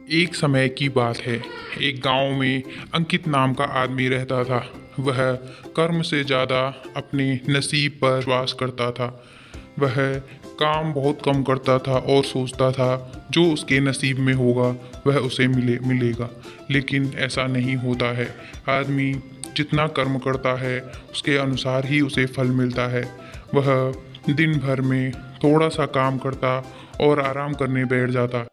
एक समय की बात है। एक गांव में अंकित नाम का आदमी रहता था। वह कर्म से ज़्यादा अपने नसीब पर विश्वास करता था। वह काम बहुत कम करता था और सोचता था जो उसके नसीब में होगा वह उसे मिलेगा। लेकिन ऐसा नहीं होता है। आदमी जितना कर्म करता है उसके अनुसार ही उसे फल मिलता है। वह दिन भर में थोड़ा सा काम करता और आराम करने बैठ जाता।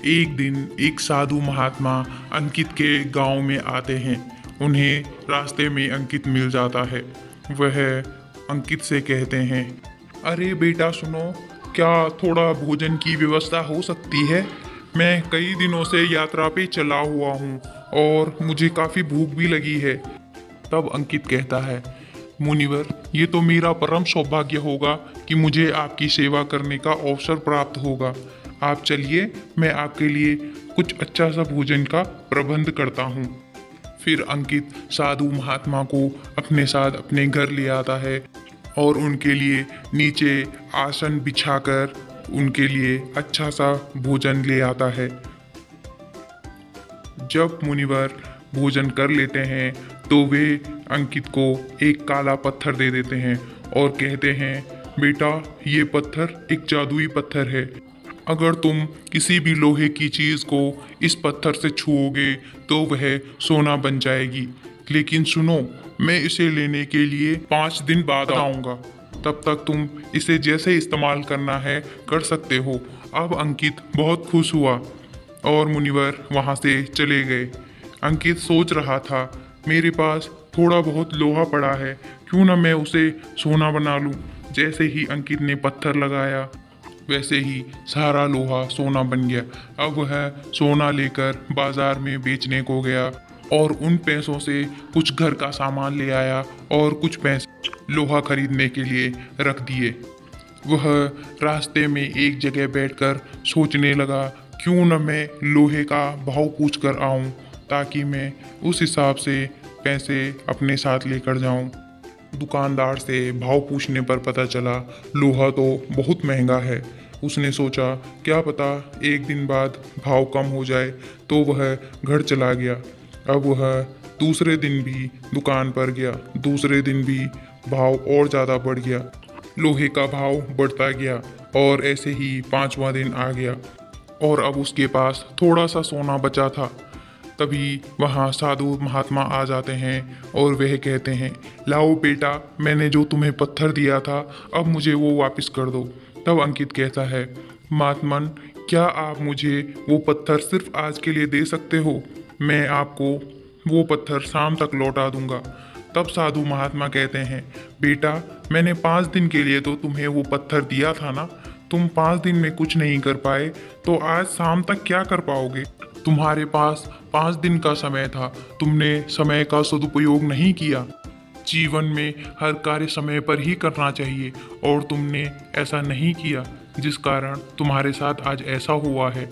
एक दिन एक साधु महात्मा अंकित के गांव में आते हैं। उन्हें रास्ते में अंकित मिल जाता है। वह अंकित से कहते हैं, अरे बेटा सुनो, क्या थोड़ा भोजन की व्यवस्था हो सकती है? मैं कई दिनों से यात्रा पे चला हुआ हूँ और मुझे काफ़ी भूख भी लगी है। तब अंकित कहता है, मुनिवर, ये तो मेरा परम सौभाग्य होगा कि मुझे आपकी सेवा करने का अवसर प्राप्त होगा। आप चलिए, मैं आपके लिए कुछ अच्छा सा भोजन का प्रबंध करता हूँ। फिर अंकित साधु महात्मा को अपने साथ अपने घर ले आता है और उनके लिए नीचे आसन बिछाकर उनके लिए अच्छा सा भोजन ले आता है। जब मुनिवर भोजन कर लेते हैं तो वे अंकित को एक काला पत्थर दे देते हैं और कहते हैं, बेटा ये पत्थर एक जादुई पत्थर है। अगर तुम किसी भी लोहे की चीज़ को इस पत्थर से छुओगे तो वह सोना बन जाएगी। लेकिन सुनो, मैं इसे लेने के लिए 5 दिन बाद आऊँगा। तब तक तुम इसे जैसे इस्तेमाल करना है कर सकते हो। अब अंकित बहुत खुश हुआ और मुनिवर वहाँ से चले गए। अंकित सोच रहा था, मेरे पास थोड़ा बहुत लोहा पड़ा है, क्यों ना मैं उसे सोना बना लूँ। जैसे ही अंकित ने पत्थर लगाया वैसे ही सारा लोहा सोना बन गया। अब वह सोना लेकर बाजार में बेचने को गया और उन पैसों से कुछ घर का सामान ले आया और कुछ पैसे लोहा खरीदने के लिए रख दिए। वह रास्ते में एक जगह बैठकर सोचने लगा, क्यों न मैं लोहे का भाव पूछ कर आऊं ताकि मैं उस हिसाब से पैसे अपने साथ लेकर जाऊं। दुकानदार से भाव पूछने पर पता चला लोहा तो बहुत महंगा है। उसने सोचा, क्या पता एक दिन बाद भाव कम हो जाए, तो वह घर चला गया। अब वह दूसरे दिन भी दुकान पर गया। दूसरे दिन भी भाव और ज़्यादा बढ़ गया। लोहे का भाव बढ़ता गया और ऐसे ही 5वां दिन आ गया और अब उसके पास थोड़ा सा सोना बचा था। तभी वहाँ साधु महात्मा आ जाते हैं और वह कहते हैं, लाओ बेटा, मैंने जो तुम्हें पत्थर दिया था अब मुझे वो वापस कर दो। तब अंकित कहता है, महात्मन, क्या आप मुझे वो पत्थर सिर्फ आज के लिए दे सकते हो? मैं आपको वो पत्थर शाम तक लौटा दूंगा। तब साधु महात्मा कहते हैं, बेटा, मैंने 5 दिन के लिए तो तुम्हें वो पत्थर दिया था ना। तुम 5 दिन में कुछ नहीं कर पाए तो आज शाम तक क्या कर पाओगे? तुम्हारे पास 5 दिन का समय था, तुमने समय का सदुपयोग नहीं किया। जीवन में हर कार्य समय पर ही करना चाहिए और तुमने ऐसा नहीं किया, जिस कारण तुम्हारे साथ आज ऐसा हुआ है।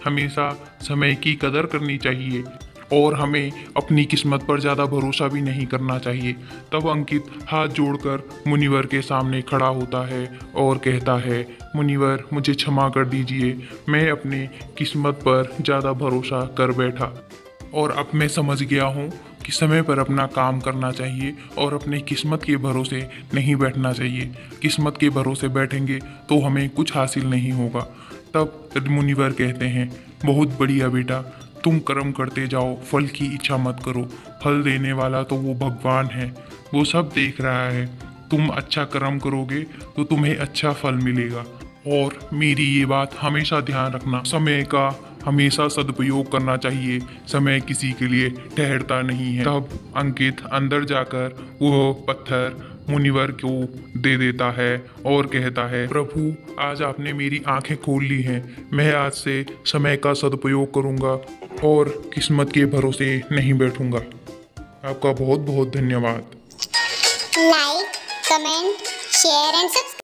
हमेशा समय की कदर करनी चाहिए और हमें अपनी किस्मत पर ज़्यादा भरोसा भी नहीं करना चाहिए। तब अंकित हाथ जोड़कर मुनिवर के सामने खड़ा होता है और कहता है, मुनिवर, मुझे क्षमा कर दीजिए, मैं अपनी किस्मत पर ज़्यादा भरोसा कर बैठा और अब मैं समझ गया हूँ कि समय पर अपना काम करना चाहिए और अपनी किस्मत के भरोसे नहीं बैठना चाहिए। किस्मत के भरोसे बैठेंगे तो हमें कुछ हासिल नहीं होगा। तब मुनिवर कहते हैं, बहुत बढ़िया बेटा, तुम कर्म करते जाओ, फल की इच्छा मत करो। फल देने वाला तो वो भगवान है, वो सब देख रहा है। तुम अच्छा कर्म करोगे तो तुम्हें अच्छा फल मिलेगा। और मेरी ये बात हमेशा ध्यान रखना, समय का हमेशा सदुपयोग करना चाहिए। समय किसी के लिए ठहरता नहीं है। तब अंकित अंदर जाकर वो पत्थर मुनिवर को दे देता है और कहता है, प्रभु, आज आपने मेरी आंखें खोल ली हैं। मैं आज से समय का सदुपयोग करूंगा और किस्मत के भरोसे नहीं बैठूंगा। आपका बहुत बहुत धन्यवाद। Like, comment, share and subscribe.